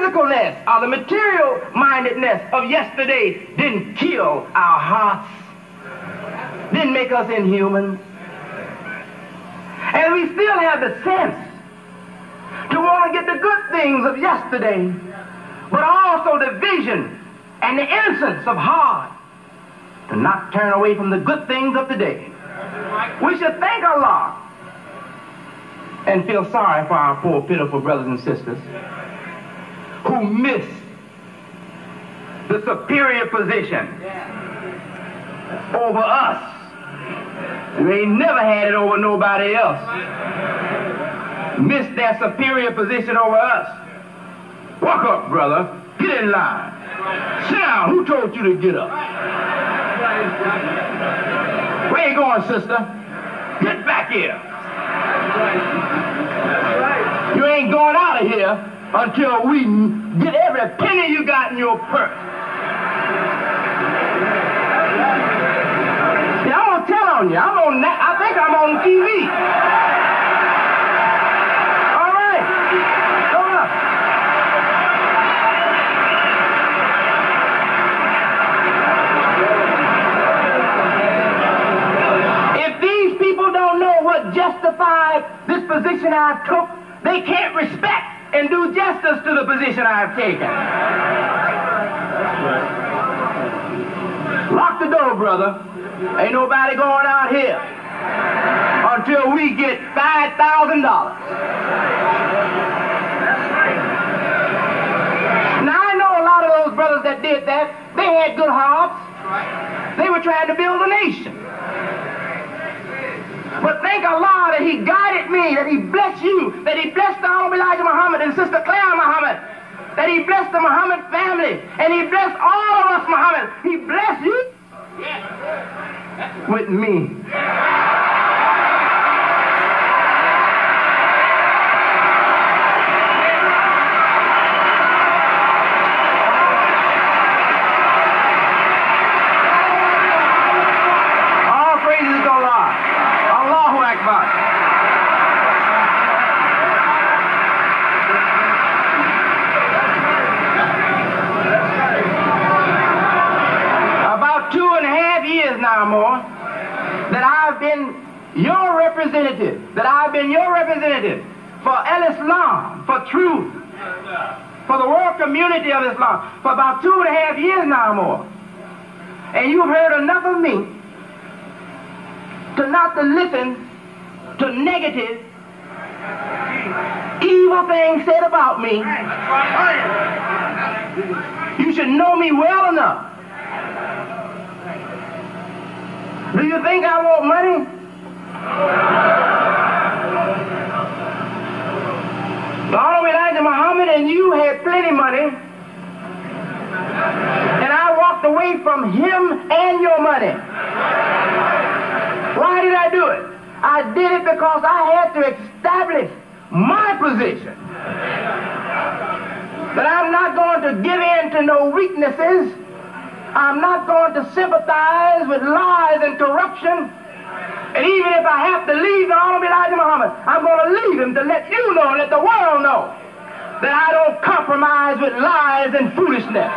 physicalness or the material-mindedness of yesterday didn't kill our hearts, didn't make us inhuman. And we still have the sense to want to get the good things of yesterday, but also the vision and the innocence of heart to not turn away from the good things of today. We should thank Allah and feel sorry for our poor, pitiful brothers and sisters who miss the superior position over us. You ain't never had it over nobody else. Miss their superior position over us. Walk up, brother. Get in line. Sit down. Who told you to get up? Where you going, sister? Get back here. You ain't going out of here until we get every penny you got in your purse. See, I'm going to tell on you. I think I'm on TV. All right. Go up. If these people don't know what justified this position I took, they can't respect and do justice to the position I've taken. Lock the door, brother. Ain't nobody going out here until we get $5,000. Now, I know a lot of those brothers that did that, they had good hearts. They were trying to build a nation. But thank Allah that He guided me, that He blessed you, that He blessed the Honorable Elijah Muhammad and Sister Claire Muhammad, that He blessed the Muhammad family, and He blessed all of us, Muhammad. He blessed you with me. All praises to Allah. Allahu Akbar. About 2.5 years now more that I've been your representative, for Al-Islam, for truth, for the world community of Islam, for about 2.5 years now more. And you've heard enough of me to not to listen to negative, evil things said about me. You should know me well enough. Do you think I want money? The Honorable Elijah Muhammad and you had plenty money, and I walked away from him and your money. Why did I do it? I did it because I had to establish my position. That I'm not going to give in to no weaknesses. I'm not going to sympathize with lies and corruption. And even if I have to leave the Honorable Elijah Muhammad, I'm going to leave him to let you know, let the world know that I don't compromise with lies and foolishness.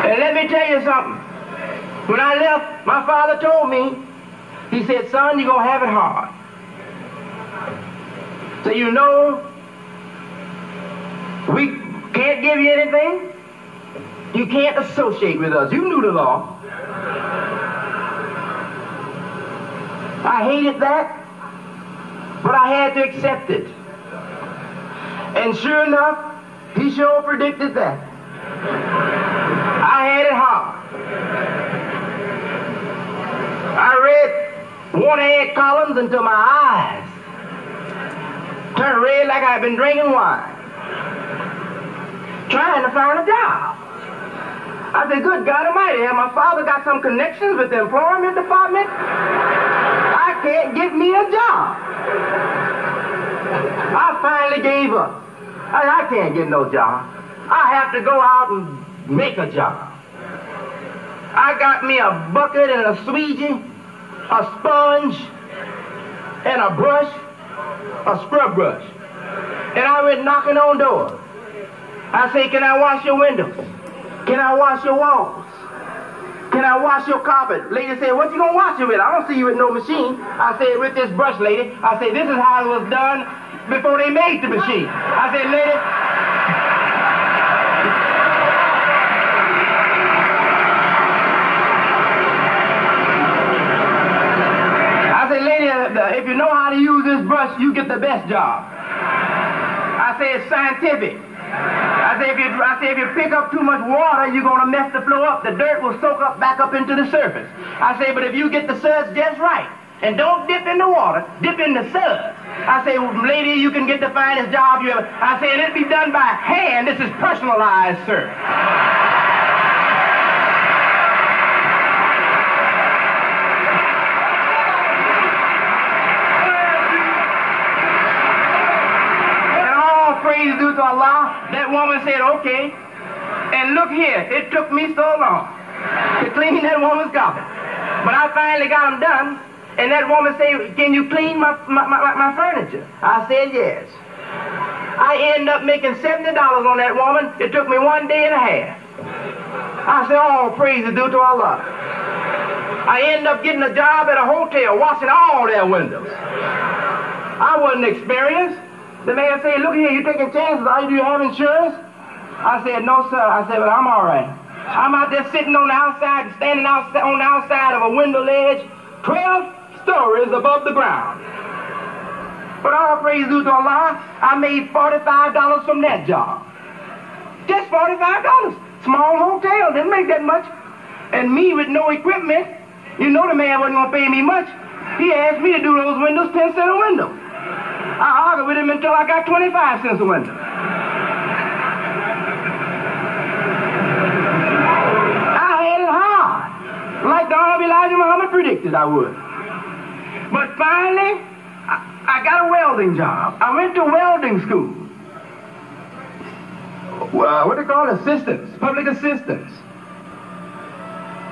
And let me tell you something. When I left, my father told me, he said, son, you're going to have it hard. So you know, we can't give you anything. You can't associate with us. You knew the law. I hated that, but I had to accept it. And sure enough, he sure predicted that. I had it hard. I read one-ad columns until my eyes turned red like I'd been drinking wine, trying to find a job. I said, good God Almighty, have my father got some connections with the employment department? I can't get me a job. I finally gave up. I can't get no job. I have to go out and make a job. I got me a bucket and a squeegee, a sponge, and a brush, a scrub brush. And I went knocking on doors. I say, can I wash your windows? Can I wash your walls? Can I wash your carpet? Lady said, what you gonna wash it with? I don't see you with no machine. I said, with this brush, lady. I said, this is how it was done before they made the machine. I said, lady. I said, lady, if you know how to use this brush, you get the best job. I said, it's scientific. I say if you pick up too much water, you're going to mess the floor up. The dirt will soak up back up into the surface. I say, but if you get the suds just right, and don't dip in the water, dip in the suds. I say, well, lady, you can get the finest job you ever. I say, it'll be done by hand. This is personalized, sir. Praise due to Allah. That woman said, okay. And look here, it took me so long to clean that woman's carpet. But I finally got them done. And that woman said, can you clean my furniture? I said, yes. I ended up making $70 on that woman. It took me 1 day and a half. I said, all praise is due to Allah. I ended up getting a job at a hotel, washing all their windows. I wasn't experienced. The man said, look here, you taking chances. Do you have insurance? I said, no, sir. I said, but I'm all right. I'm out there sitting on the outside, standing outside on the outside of a window ledge, 12 stories above the ground. But all praise due to Allah, I made $45 from that job. Just $45. Small hotel, didn't make that much. And me with no equipment, you know the man wasn't going to pay me much. He asked me to do those windows 10 cents a window. I argued with him until I got 25 cents a window. I had it hard, like the Honorable Elijah Muhammad predicted I would. But finally, I got a welding job. I went to welding school. Well, what they call assistants, public assistants.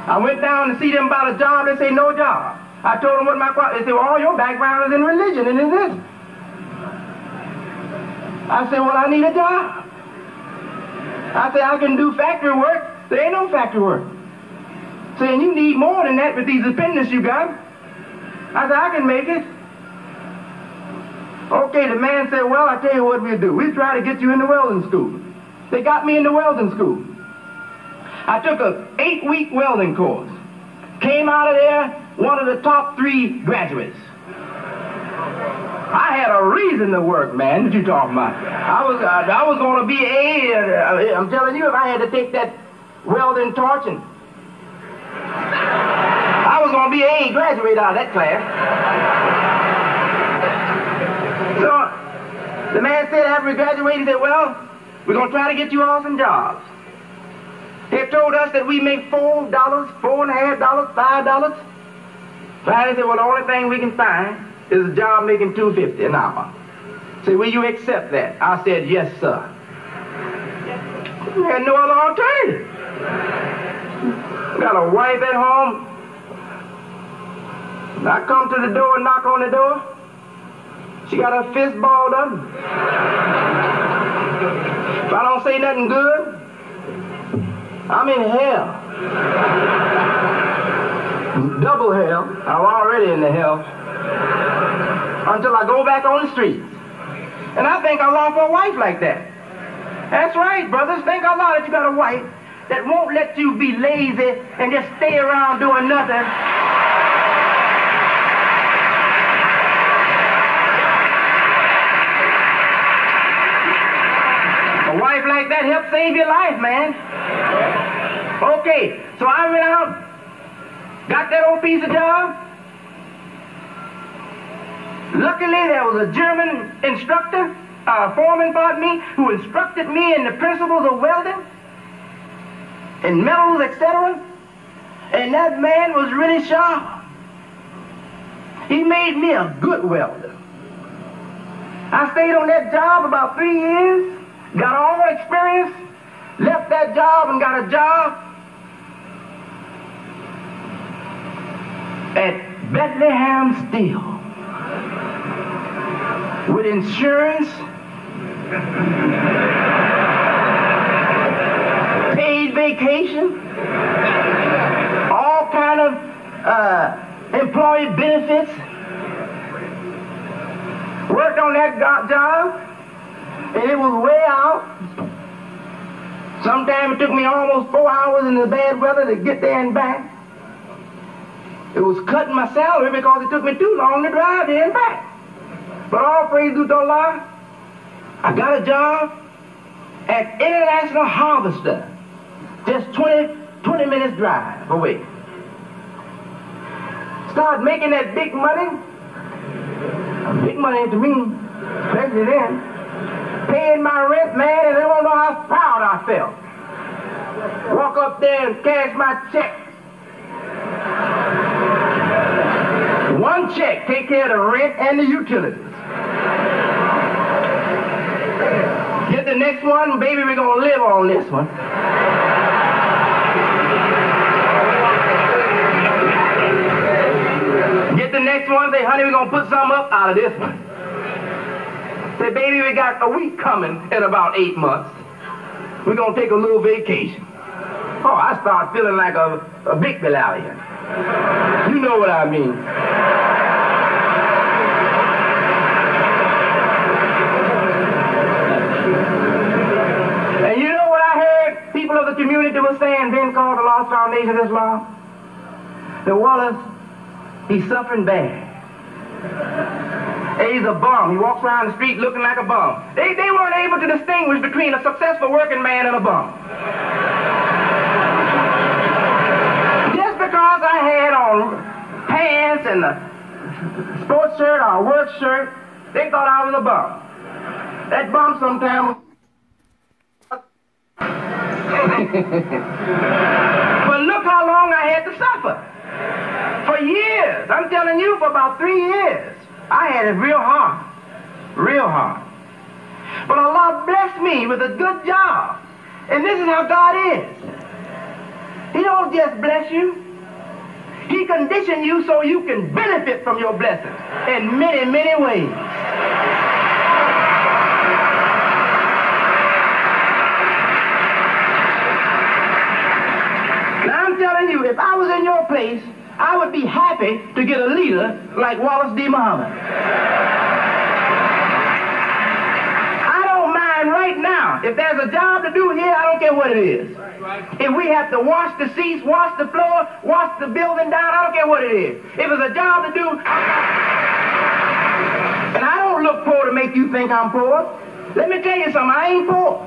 I went down to see them about a job. They say no job. I told them what my qualifications. They say, well, all your background is in religion and in this. I said, well, I need a job. I said, I can do factory work. There ain't no factory work. Saying, you need more than that with these appendix you got. I said, I can make it. Okay, the man said, well, I tell you what we'll do. We'll try to get you into welding school. They got me into welding school. I took an 8-week welding course. Came out of there, one of the top 3 graduates. I had a reason to work, man. What you talking about? I was going to be I'm telling you, if I had to take that welding torch and I was going to be graduate out of that class. So the man said after we graduated, he said, well, we're going to try to get you all some jobs. They told us that we make $4, $4.50, $5. Finally said, well, the only thing we can find is a job making $2.50 an hour. Say, will you accept that? I said, yes, sir. We had no other alternative. Got a wife at home. I come to the door and knock on the door. She got her fist balled up. If I don't say nothing good, I'm in hell. Double hell. I'm already in the hell. Until I go back on the streets. And I thank Allah for a wife like that. That's right, brothers. Thank Allah that you got a wife that won't let you be lazy and just stay around doing nothing. A wife like that helps save your life, man. Okay, so I went out, got that old piece of job. Luckily, there was a German instructor, foreman, pardon me, who instructed me in the principles of welding and metals, etc. And that man was really sharp. He made me a good welder. I stayed on that job about 3 years, got all the experience, left that job and got a job at Bethlehem Steel with insurance, paid vacation, all kind of employee benefits. Worked on that job, and it was way out. Sometimes it took me almost 4 hours in the bad weather to get there and back. It was cutting my salary because it took me too long to drive there and back. But all praise to Allah, I got a job at International Harvester, just 20 minutes drive away. Started making that big money to me, especially then. Paying my rent, man, and they don't know how proud I felt. Walk up there and cash my check. One check, take care of the rent and the utilities. Get the next one, baby, we're gonna live on this one. Get the next one, say, honey, we're gonna put some up out of this one. Say, baby, we got a week coming in about 8 months. We're gonna take a little vacation. Oh, I start feeling like a big Belalian. You know what I mean. And you know what I heard people of the community were saying, then called the Lost Foundation of Islam? That Wallace, he's suffering bad. He's a bum. He walks around the street looking like a bum. They weren't able to distinguish between a successful working man and a bum. Just because I had on pants and a sports shirt or a work shirt, they thought I was a bum. That bum sometimes. But look how long I had to suffer. For years. I'm telling you, for about 3 years. I had it real hard. Real hard. But Allah blessed me with a good job. And this is how God is. He don't just bless you. He conditions you so you can benefit from your blessings in many, many ways. Now I'm telling you, if I was in your place, I would be happy to get a leader like Wallace D. Mohammed. I don't mind right now. If there's a job to do here, I don't care what it is. If we have to wash the seats, wash the floor, wash the building down, I don't care what it is. If it's a job to do, and I don't look poor to make you think I'm poor. Let me tell you something, I ain't poor.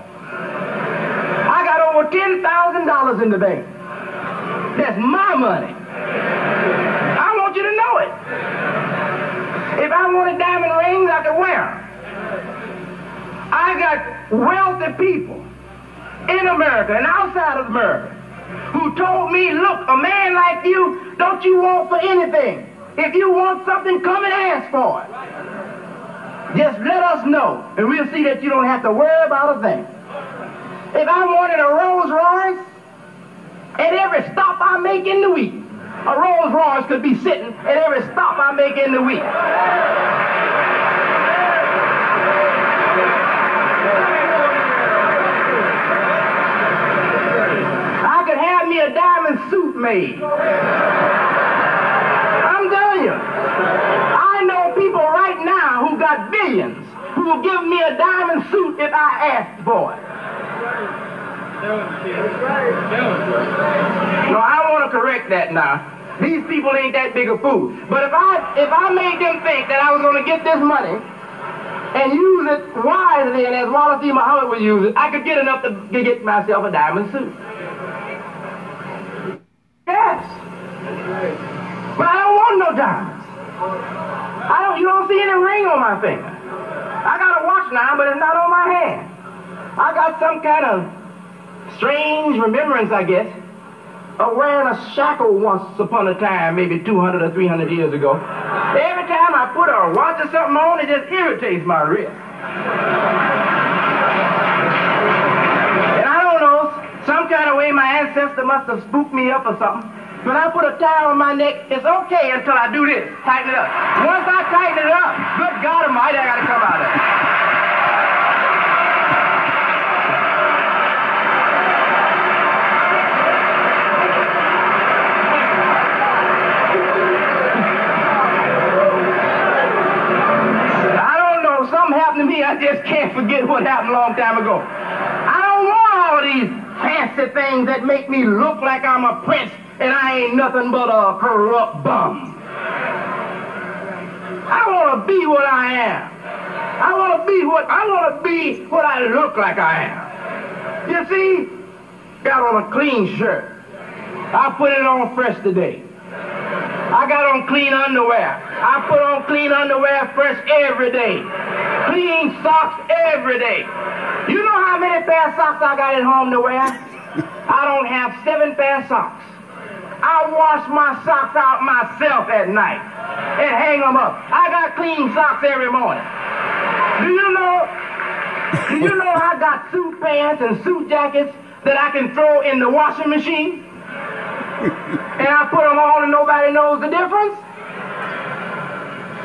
I got over $10,000 in the bank. That's my money. I want you to know it. If I wanted diamond rings, I could wear them. I got wealthy people in America and outside of America who told me, look, a man like you, don't you want for anything. If you want something, come and ask for it. Just let us know, and we'll see that you don't have to worry about a thing. If I wanted a Rolls Royce, at every stop I make in the week, a Rolls Royce could be sitting at every stop I make in the week. I could have me a diamond suit made. I'm telling you, I know people right now who got billions who will give me a diamond suit if I ask for it. No, I want to correct that now. These people ain't that big a fool. But if I made them think that I was going to get this money and use it wisely, and as Wallace D. Muhammad would use it, I could get enough to get myself a diamond suit. Yes. But I don't want no diamonds. You don't see any ring on my finger. I got a watch now, but it's not on my hand. I got some kind of strange remembrance, I guess, of wearing a shackle once upon a time, maybe 200 or 300 years ago. Every time I put a watch or something on, it just irritates my wrist. And I don't know, my ancestor must have spooked me up or something. When I put a tie on my neck, it's okay until I do this. Tighten it up. Once I tighten it up, good God Almighty, I got to come out of it. I don't know. Something happened to me. I just can't forget what happened a long time ago. I don't want all these fancy things that make me look like I'm a prince and I ain't nothing but a corrupt bum. I want to be what I am. I want to be what I look like I am. You see, got on a clean shirt. I put it on fresh today. I got on clean underwear. I put on clean underwear fresh every day. Clean socks every day. You know how many pair of socks I got at home to wear? I don't have 7 pair of socks. I wash my socks out myself at night and hang them up. I got clean socks every morning. Do you know I got suit pants and suit jackets that I can throw in the washing machine? And I put them on and nobody knows the difference?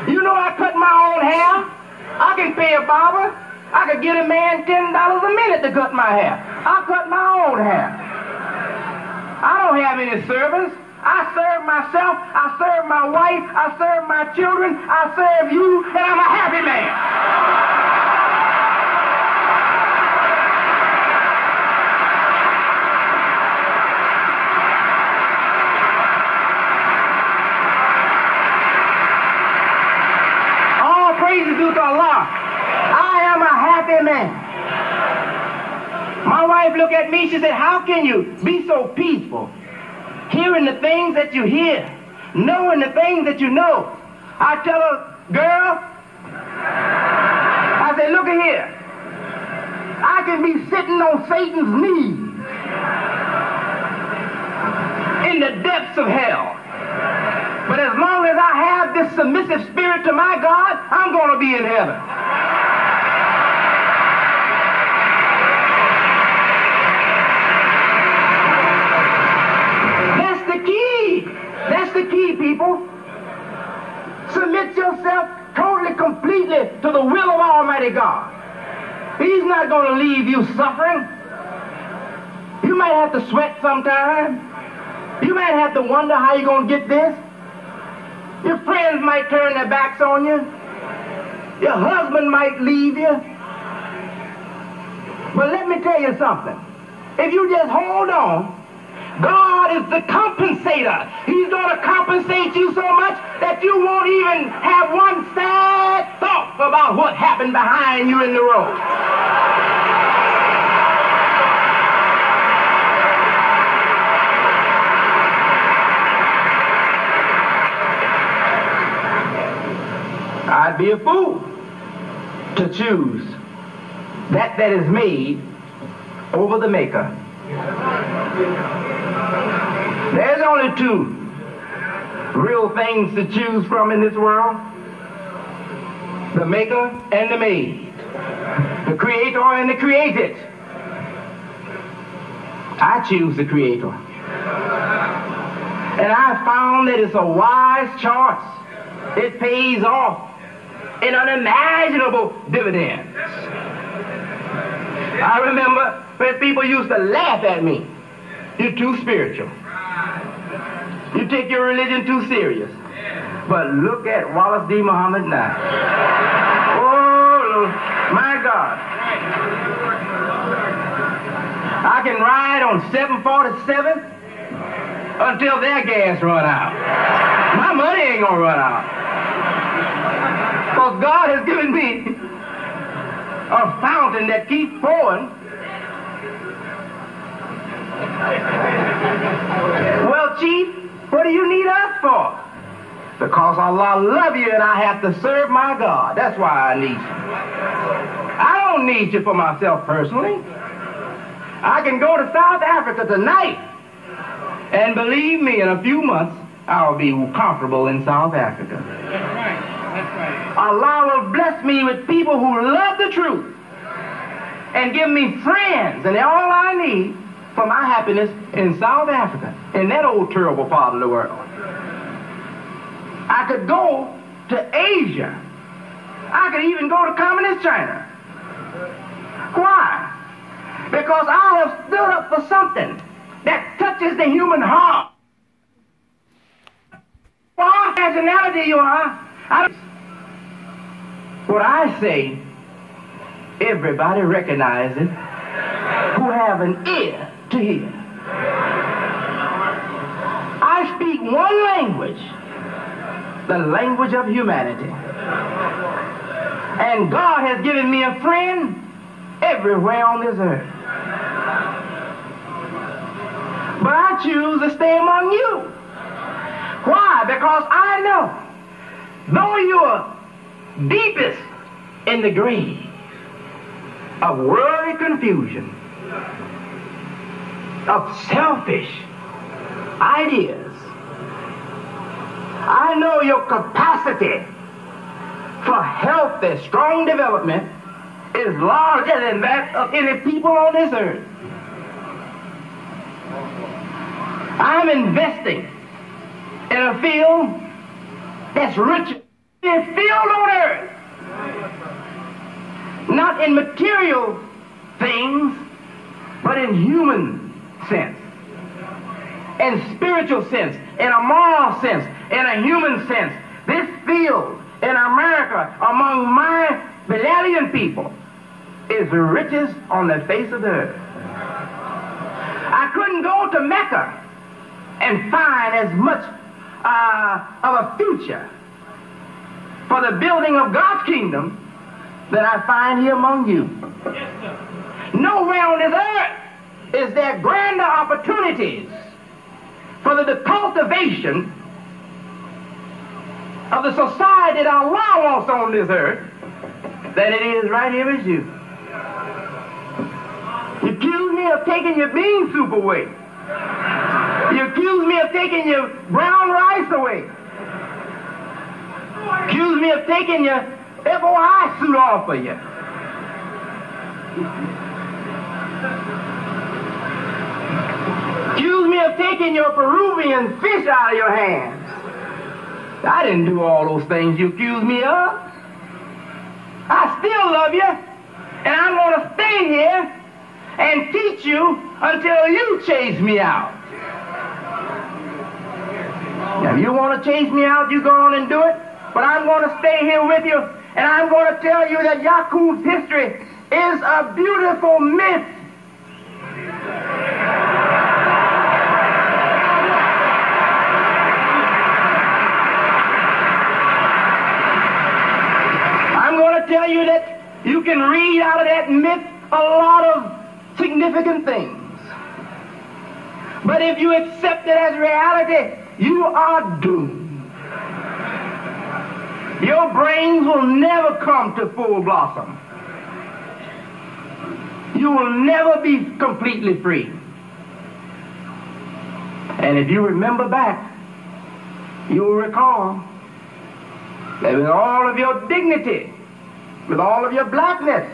You know I cut my own hair? I can pay a barber. I could get a man $10 a minute to cut my hair. I cut my own hair. I don't have any servants. I serve myself. I serve my wife. I serve my children. I serve you, and I'm a happy man. All praises due to Allah. I am a happy man. My wife looked at me, she said, how can you be so peaceful? Hearing the things that you hear, knowing the things that you know. I tell her, girl, I said, look here. I can be sitting on Satan's knees in the depths of hell. But as long as I have this submissive spirit to my God, I'm going to be in heaven. That's the key, people. Submit yourself totally, completely to the will of Almighty God. He's not going to leave you suffering. You might have to sweat sometime. You might have to wonder how you're going to get this. Your friends might turn their backs on you. Your husband might leave you. But let me tell you something. If you just hold on, God is the compensator. He's going to compensate you so much that you won't even have one sad thought about what happened behind you in the road. I'd be a fool to choose that is made over the maker. There's only 2 real things to choose from in this world: the maker and the made, the creator and the created. I choose the creator. And I found that it's a wise choice. It pays off in unimaginable dividends. I remember when people used to laugh at me. You're too spiritual. You take your religion too serious. But look at Wallace D. Mohammed now. Oh, my God. I can ride on 747 until their gas run out. My money ain't gonna run out. Because God has given me a fountain that keeps pouring. Well, Chief, what do you need us for? Because Allah loves you and I have to serve my God. That's why I need you. I don't need you for myself personally. I can go to South Africa tonight, and believe me, in a few months, I'll be comfortable in South Africa. That's right. That's right. Allah will bless me with people who love the truth and give me friends, and all I need for my happiness in South Africa, in that old terrible part of the world. I could go to Asia. I could even go to communist China. Why? Because I have stood up for something that touches the human heart. What nationality you are, what I say, everybody recognizes who have an ear to hear. I speak one language, the language of humanity. And God has given me a friend everywhere on this earth. But I choose to stay among you. Why? Because I know, though you are deepest in the grave of worldly confusion, of selfish ideas, I know your capacity for healthy, strong development is larger than that of any people on this earth. I'm investing in a field that's richer than any field on earth. Not in material things, but in human sense, in spiritual sense, in a moral sense, in a human sense. This field in America among my Belialian people is the richest on the face of the earth. I couldn't go to Mecca and find as much of a future for the building of God's kingdom that I find here among you. Nowhere on this earth is there grander opportunities for the cultivation of the society that Allah wants on this earth than it is right here with you. You accuse me of taking your bean soup away. You accuse me of taking your brown rice away. Accuse me of taking your FOI suit off of you. Accuse me of taking your Peruvian fish out of your hands. I didn't do all those things you accuse me of. I still love you, and I'm going to stay here and teach you until you chase me out. Now, if you want to chase me out, you go on and do it, but I'm going to stay here with you, and I'm going to tell you that Yaqub's history is a beautiful myth. I'm going to tell you that you can read out of that myth a lot of significant things. But if you accept it as reality, you are doomed. Your brains will never come to full blossom. You will never be completely free. And if you remember back, you will recall that with all of your dignity, with all of your blackness,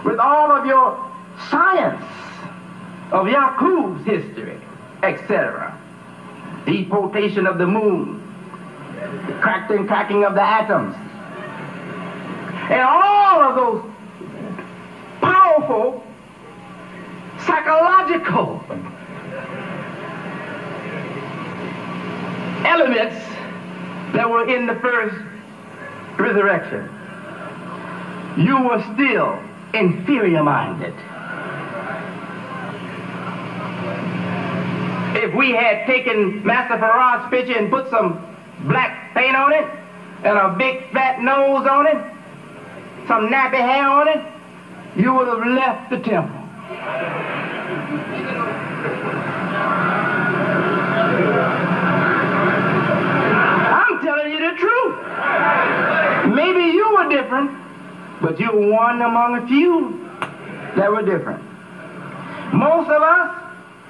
with all of your science of Yaqub's history, etc., deportation of the moon, the cracking of the atoms, and all of those powerful psychological elements that were in the first resurrection, you were still inferior-minded. If we had taken Master Farad's picture and put some black paint on it, and a big fat nose on it, some nappy hair on it, you would have left the temple. I'm telling you the truth. Maybe you were different, but you were one among a few that were different. Most of us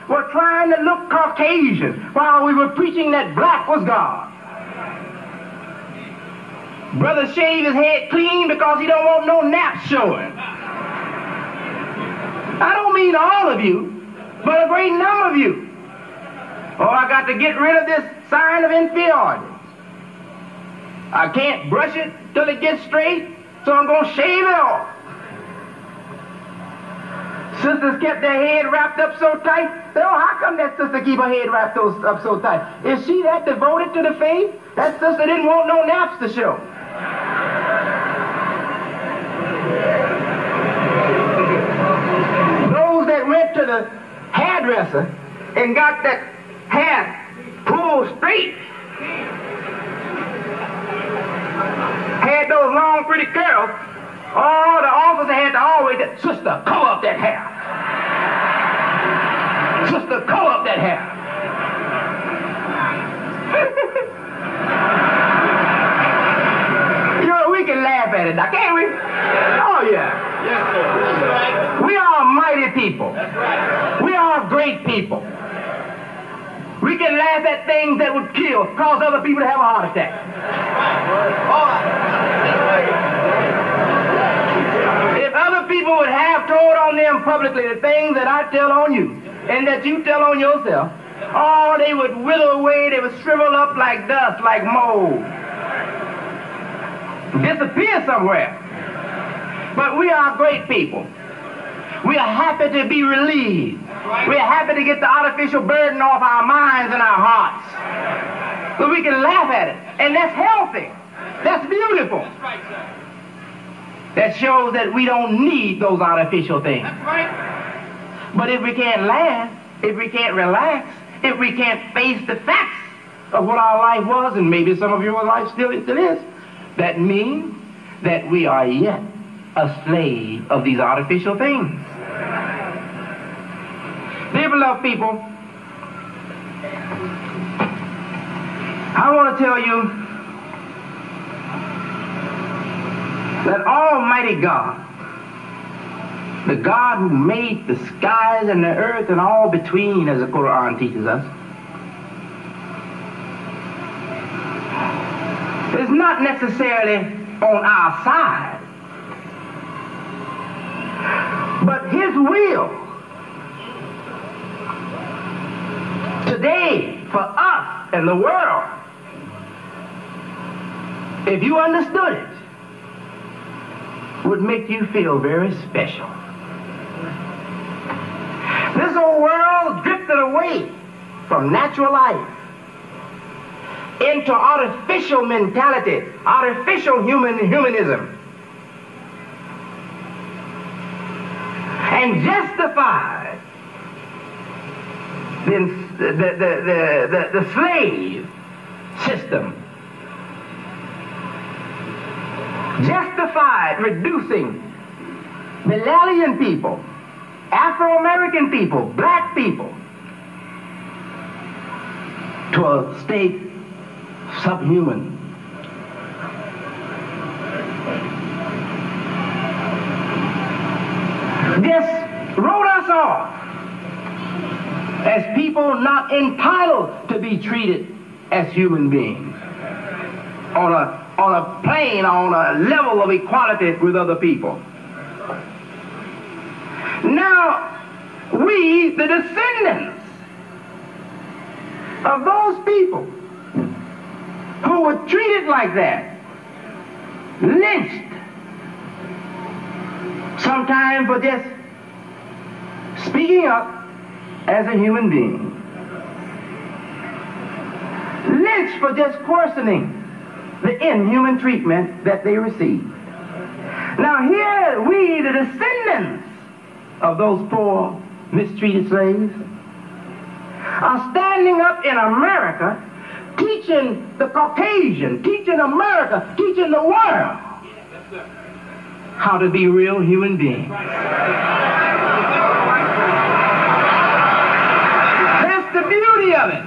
were trying to look Caucasian while we were preaching that black was God. Brother shave his head clean because he don't want no naps showing. I don't mean all of you, but a great number of you. Oh, I got to get rid of this sign of inferiority. I can't brush it till it gets straight, so I'm going to shave it off. Sisters kept their head wrapped up so tight. Oh, how come that sister keep her head wrapped up so tight? Is she that devoted to the faith? That sister didn't want no naps to show. Those that went to the hairdresser and got that hair pulled straight, had those long pretty curls, oh, the officer had to always, sister, cover up that hair. Sister, cover up that hair. You know, we can laugh at it now, can't we? Oh, yeah. Yes, sir. That's right. We are mighty people. That's right. We are great people. We can laugh at things that would kill, cause other people to have a heart attack. If other people would have told on them publicly the things that I tell on you, and that you tell on yourself, oh, they would wither away, they would shrivel up like dust, like mold, disappear somewhere. But we are great people. We are happy to be relieved. We are happy to get the artificial burden off our minds and our hearts, so we can laugh at it. And that's healthy. That's beautiful. That's right, sir. That shows that we don't need those artificial things. That's right. But if we can't laugh, if we can't relax, if we can't face the facts of what our life was, and maybe some of your life still is, that means that we are yet a slave of these artificial things. Dear beloved people, I want to tell you that Almighty God, the God who made the skies and the earth and all between, as the Quran teaches us, is not necessarily on our side, but His will today for us and the world, if you understood it, would make you feel very special. This whole world drifted away from natural life into artificial mentality, artificial humanism, and justified the slave system, justified reducing Malayan people, Afro-American people, black people to a state subhuman. This wrote us off as people not entitled to be treated as human beings on a plane, on a level of equality with other people. Now, we, the descendants of those people who were treated like that, lynched, sometimes for just speaking up as a human being, lynched for just questioning the inhuman treatment that they received. Now here we, the descendants of those poor, mistreated slaves, are standing up in America, teaching the Caucasian, teaching America, teaching the world how to be real human beings. That's the beauty of it.